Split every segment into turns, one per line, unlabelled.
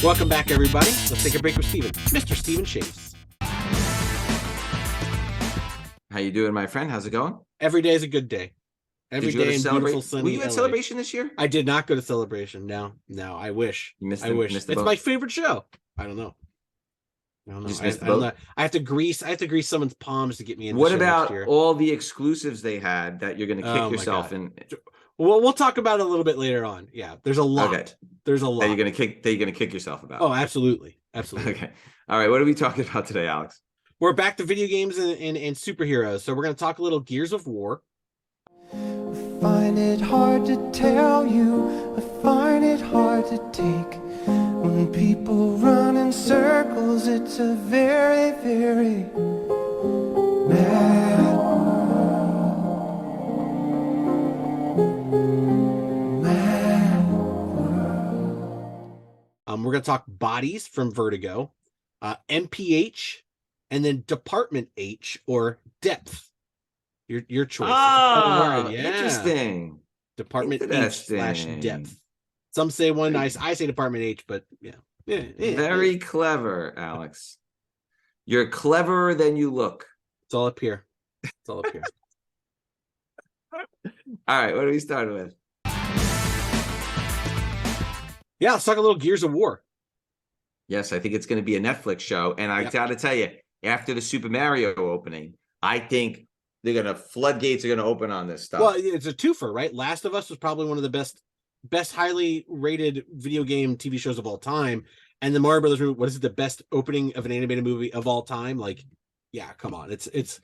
Welcome back, everybody. Let's take a break with Stephen, Mr. Stephen Shamus.
How you doing, my friend? How's it going?
Every day is a good day. Every day in beautiful sunny
Were you at
LA.
Celebration this year?
I did not go to Celebration. No, I wish. I wish. It's my favorite show. I don't know. I have to grease someone's palms to get me in.
What about all the exclusives they had that you're going to kick yourself in?
Well, we'll talk about it a little bit later on. Yeah, there's a lot.
Okay.
There's a lot.
That you're going to kick yourself about.
Oh, absolutely. Absolutely.
Okay. All right. What are we talking about today, Alex?
We're back to video games and superheroes. So we're going to talk a little Gears of War.
I find it hard to tell you. I find it hard to take. When people run in circles, it's a very, very mad world.
We're going to talk Bodies from Vertigo, M.P.H, and then Department H, or Depth. Your choice.
Ah, interesting.
Department H/Depth. Some say one. I say Department H, but yeah.
Very clever, Alex. You're cleverer than you look.
It's all up here. All
right, what are we starting with?
Yeah, let's talk a little Gears of War.
Yes, I think it's going to be a Netflix show. And I got to tell you, after the Super Mario opening, I think floodgates are going to open on this stuff.
Well, it's a twofer, right? Last of Us was probably one of the best highly rated video game TV shows of all time. And the Mario Brothers movie, what is it, the best opening of an animated movie of all time? Like, yeah, come on. It's if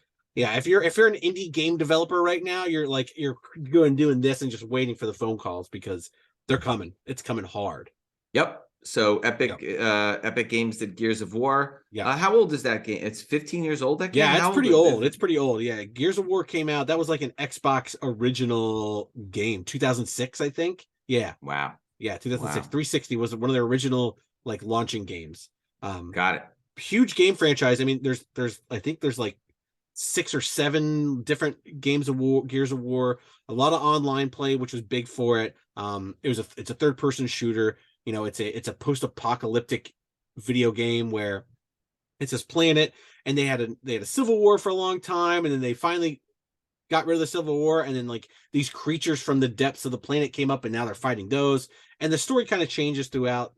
you're an indie game developer right now, you're going doing this and just waiting for the phone calls because they're coming. It's coming hard.
Yep. So Epic Games did Gears of War.
Yeah.
How old is that game? It's 15 years old. That game?
Yeah, it's pretty old. It's pretty old. Yeah. Gears of War came out. That was like an Xbox original game, 2006, I think. Yeah.
Wow.
Yeah, 2006. Wow. 360 was one of their original launching games.
Got it.
Huge game franchise. I mean, there's like 6 or 7 different games of war, Gears of War. A lot of online play, which was big for it. It's a third person shooter. You know, it's a post-apocalyptic video game where it's this planet, and they had a civil war for a long time, and then they finally got rid of the Civil War, and then these creatures from the depths of the planet came up, and now they're fighting those. And the story kind of changes throughout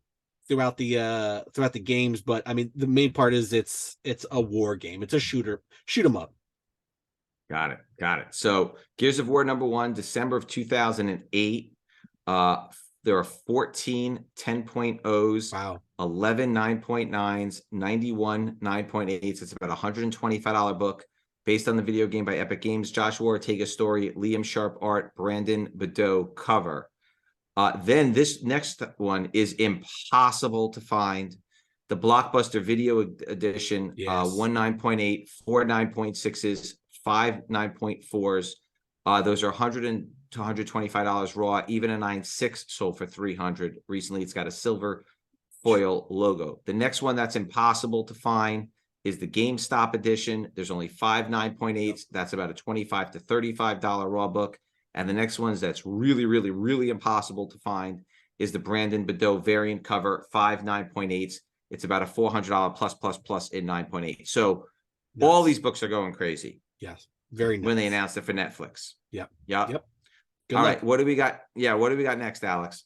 the games, but I mean the main part is it's a war game. It's a shoot 'em up.
Got it. So Gears of War #1, December of 2008. There are 14 10.0s,
wow,
11 9.9s, 91 9.8s. It's about $125 book based on the video game by Epic Games. Joshua Ortega story, Liam Sharp art, Brandon Beddoe cover. Then this next one is impossible to find. The Blockbuster Video Edition,
yes.
1 9.8, 4 9.6s, 5 9.4s. Those are $100 to $125 raw. Even a 9.6 sold for $300 recently. It's got a silver foil logo. The next one that's impossible to find is the GameStop edition. There's only 5 9.8s. That's about a $25 to $35 raw book. And the next ones that's really, really, really impossible to find is the Brandon Beddoe variant cover, 5 9.8s. It's about a $400 plus in 9.8. So all these books are going crazy.
Yes. Very nice.
When they announced it for Netflix.
Yep.
Good luck. Right. What do we got? Yeah. What do we got next, Alex?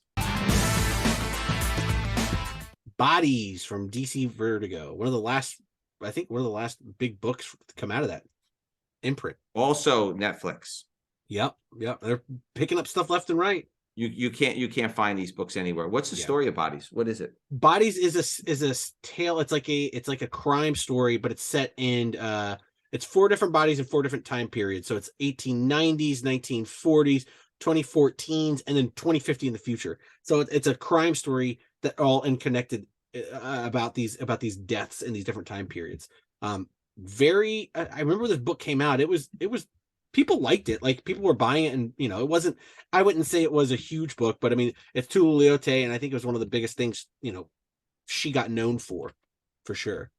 Bodies from DC Vertigo. One of the last big books to come out of that imprint.
Also Netflix.
Yep. They're picking up stuff left and right.
You can't find these books anywhere. What's the story of Bodies? What is it?
Bodies is a tale. It's like a crime story, but it's set in it's 4 different bodies in 4 different time periods. So it's 1890s, 1940s, 2014s, and then 2050 in the future. So it's a crime story that all connected about these deaths in these different time periods. I remember this book came out. It was people liked it. Like, people were buying it, and it wasn't, I wouldn't say it was a huge book, but I mean, it's Tula Liotte, and I think it was one of the biggest things she got known for sure.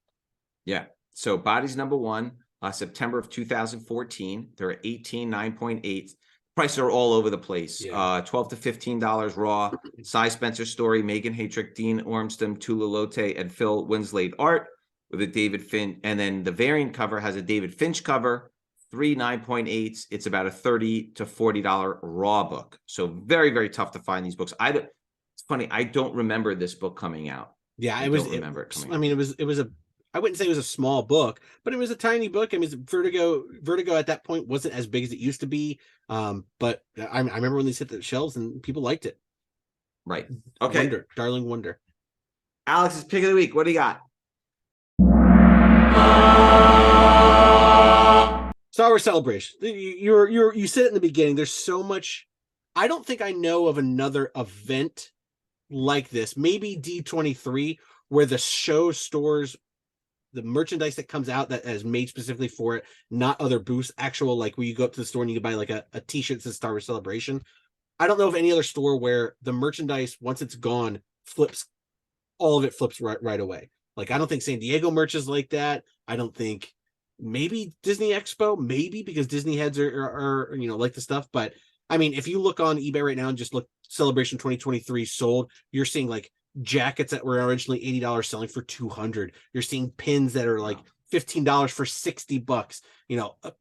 Yeah. So Bodies #1, September of 2014. There are 18 9.8s. prices are all over the place.
Yeah.
$12 to $15 raw. Cy Spencer story, Megan Haytrick, Dean Ormston, Tula Lote, and Phil Winslade art with a David Finch. And then the variant cover has a David Finch cover, 3 9.8s. It's about a $30 to $40 raw book. So very, very tough to find these books. It's funny, I don't remember this book coming out.
Yeah,
I don't remember it coming out.
I mean, it was a, I wouldn't say it was a small book, but it was a tiny book. I mean, Vertigo at that point wasn't as big as it used to be. But I remember when these hit the shelves and people liked it.
Right. Okay.
Darling Wonder.
Alex's pick of the week. What do you got?
Star Wars Celebration. You said it in the beginning. There's so much. I don't think I know of another event like this. Maybe D23, where the show stores the merchandise that comes out that is made specifically for it, not other booths, actual, like where you go up to the store and you can buy like a t-shirt that says Star Wars Celebration. I don't know of any other store where the merchandise, once it's gone, all of it flips right away. Like, I don't think San Diego merch is like that. I don't think, maybe Disney Expo, maybe, because Disney heads are like the stuff. But I mean, if you look on eBay right now and just look Celebration 2023 sold, you're seeing like jackets that were originally $80 selling for $200. You're seeing pins that are like $15 for $60.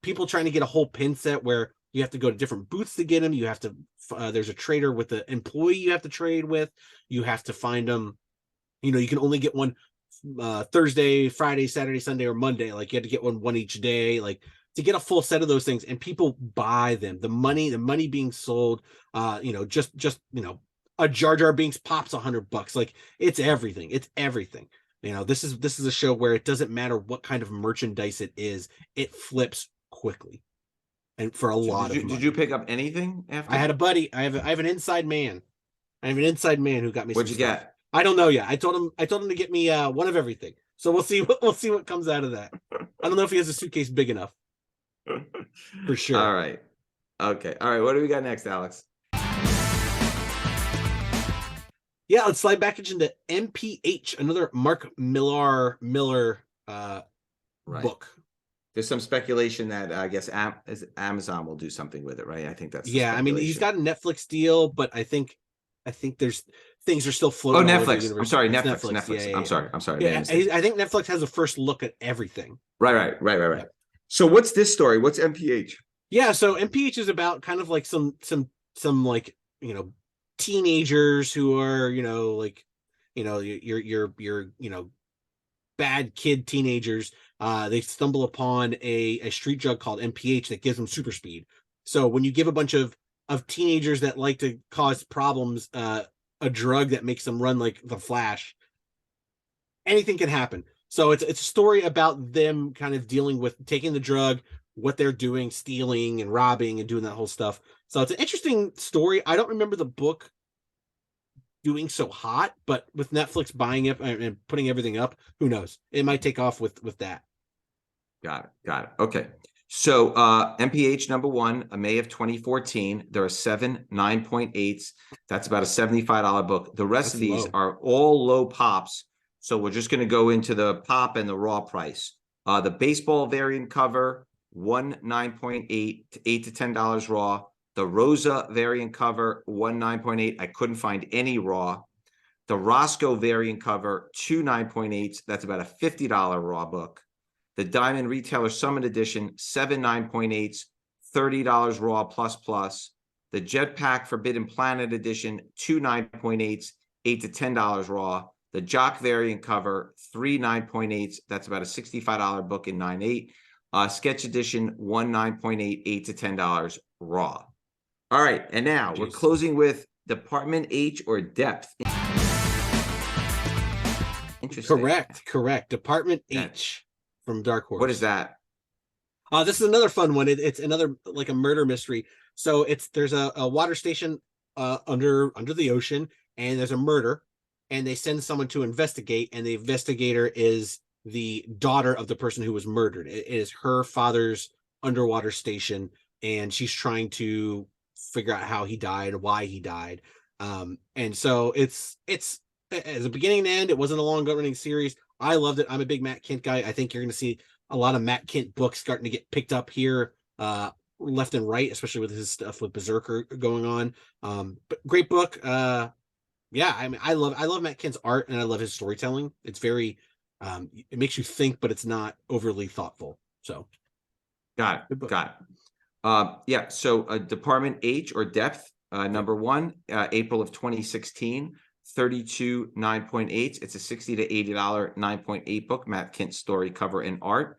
People trying to get a whole pin set where you have to go to different booths to get them. You have to there's a trader with the employee you have to trade with. You have to find them. You can only get one Thursday, Friday, Saturday, Sunday, or Monday. Like, you have to get one each day. Like, to get a full set of those things, and people buy them. The money being sold, just a Jar Jar Binks pops $100. Like, it's everything. It's everything. This is a show where it doesn't matter what kind of merchandise it is, it flips quickly, and for a lot of money.
Did you pick up anything after?
I had a buddy. I have an inside man. I have an inside man who got me.
What'd you get?
I don't know yet. I told him to get me one of everything. So we'll see what comes out of that. I don't know if he has a suitcase big enough. For sure.
All right. Okay. All right. What do we got next, Alex?
Yeah, let's slide back into M.P.H, another Mark Miller book.
There's some speculation that I guess Amazon will do something with it, right? I think that's
I mean, he's got a Netflix deal, but I think there's things are still floating.
Oh, Netflix. I'm sorry, Netflix.
Yeah.
I'm sorry.
Yeah, I think Netflix has a first look at everything.
Right. So what's this story? What's M.P.H?
Yeah, so M.P.H is about kind of like some like, teenagers who are, your bad kid teenagers. They stumble upon a street drug called M.P.H that gives them super speed. So when you give a bunch of teenagers that like to cause problems a drug that makes them run like the Flash, anything can happen. So it's a story about them kind of dealing with taking the drug, what they're doing, stealing and robbing and doing that whole stuff. So it's an interesting story. I don't remember the book doing so hot, but with Netflix buying it and putting everything up, who knows? It might take off with that.
Got it. Okay. So M.P.H #1, May of 2014. There are 7 9.8s. That's about a $75 book. The rest of these are all low pops. So we're just going to go into the pop and the raw price. The baseball variant cover, 1 9.8, $8 to $10 raw. The Rosa variant cover, 1 9.8. I couldn't find any raw. The Roscoe variant cover, 2 9.8s. That's about a $50 raw book. The Diamond Retailer Summit Edition, 7 9.8s, $30 raw plus. The Jetpack Forbidden Planet Edition, 2 9.8s, $8 to $10 raw. The Jock variant cover, 3 9.8s. That's about a $65 book in 9.8. Sketch Edition, 1 9.8, $8 to $10 raw. All right, and now we're closing with Dept H or Dept. Interesting.
Correct. Dept H from Dark Horse.
What is that?
This is another fun one. It's another like a murder mystery. So there's a water station under the ocean, and there's a murder, and they send someone to investigate, and the investigator is the daughter of the person who was murdered. It is her father's underwater station, and she's trying to figure out how he died, why he died. And so it's as a beginning and end. It wasn't a long running series. I loved it. I'm a big Matt Kent guy. I think you're going to see a lot of Matt Kent books starting to get picked up here left and right, especially with his stuff with Berserker going on. But great book. Yeah, I mean, I love Matt Kint's art, and I love his storytelling. It's very, it makes you think, but it's not overly thoughtful. So,
Got it. Got it. Yeah. So, Department H or Depth, number 1, April of 2016, 32 9.8. It's a $60 to $80 9.8 book. Matt Kint story, cover, and art.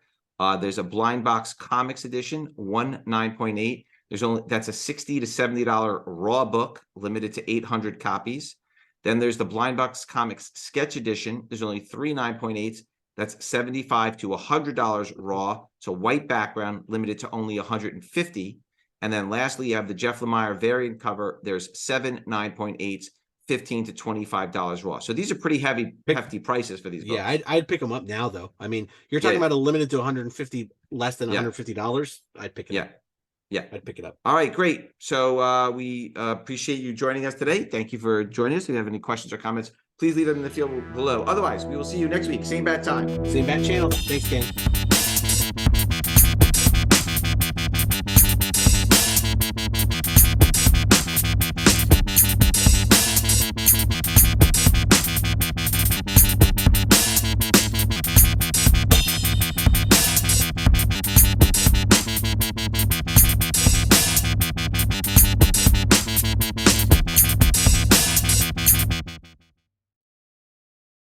There's a blind box comics edition, 1 9.8. That's a $60 to $70 raw book, limited to 800 copies. Then there's the blind box comics sketch edition. There's only 3 9.8s. That's $75 to $100 raw. So white background, limited to only 150. And then lastly, you have the Jeff Lemire variant cover. There's 7 9.8s, $15 to $25 raw. So these are pretty hefty prices for these books.
Yeah, I'd pick them up now, though. I mean, you're talking about a limited to 150, less than $150. I'd pick it up.
Yeah,
I'd pick it up.
All right, great. So we appreciate you joining us today. Thank you for joining us. If you have any questions or comments, please leave them in the field below. Otherwise, we will see you next week. Same bad time.
Same bad channel. Thanks, gang.